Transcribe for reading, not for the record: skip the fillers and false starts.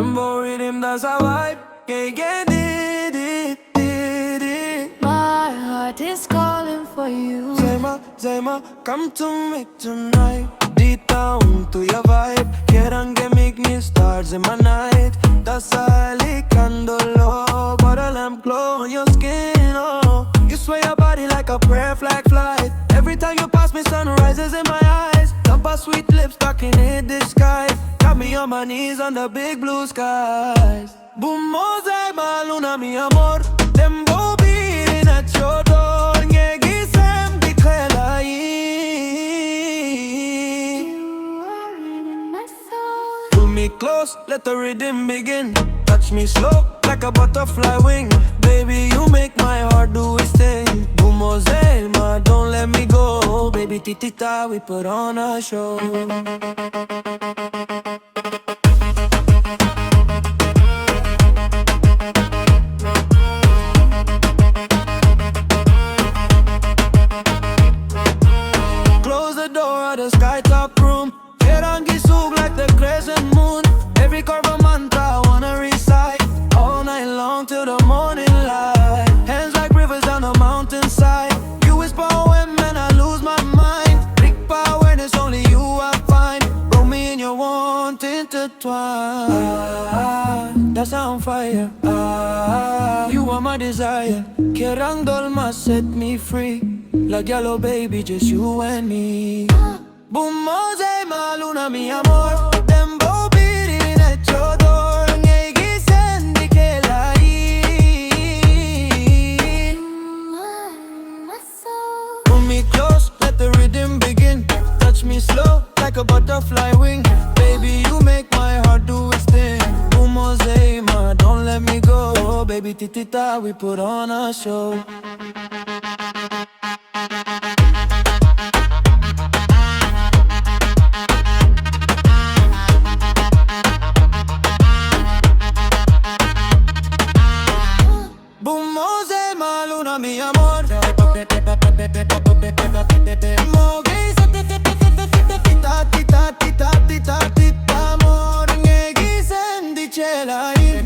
Dembow rhythm, that's a vibe. Can't get it. My heart is calling for you. Zeyma, Zeyma, come to me tonight. Deep down to your vibe. Quieren make me stars in my night. That's alicándolo. But a lamp glow on your skin, oh. You sway your body like a prayer flag flight. Every time you pass me, sun rises in my eyes. Tampa sweet lips stuck in the sky. Got me on my knees under big blue skies. Bhumo, Zeyma, luna, mi amor. Dembow beating at your door. Nyegisem dikhelayi. You are in my soul. Pull me close, let the rhythm begin. Touch me slow, like a butterfly wing. Baby, you make my heart do its thing. Bhumo, Zeyma, don't let me go. Baby, titita, we put on a show. Close the door of the sky-top room. Get on soup like the crescent moon. Every curve mantra I wanna recite all night long till the morning light. Hands like rivers down the mountainside. You whisper when man I lose my mind. Big power when it's only you I find. Roll me in your want intertwine. That's how I'm fire. You are my desire. Querang dolma set me free. Like yellow baby, just you and me. Bhumo, Zeyma, luna, mi amor. Dembow beating at your door. Nyegisem dikhelayi. My soul. Pull me close, let the rhythm begin. Touch me slow, like a butterfly wing. Baby, you make my heart do its thing. Bhumo, Zeyma, don't let me go. Baby, titita, we put on a show. Bhumo, Zeyma, luna, mi amor. Mogi sa tita, tita, tita, tita, tita, amor. Nyegisem dikhelayi.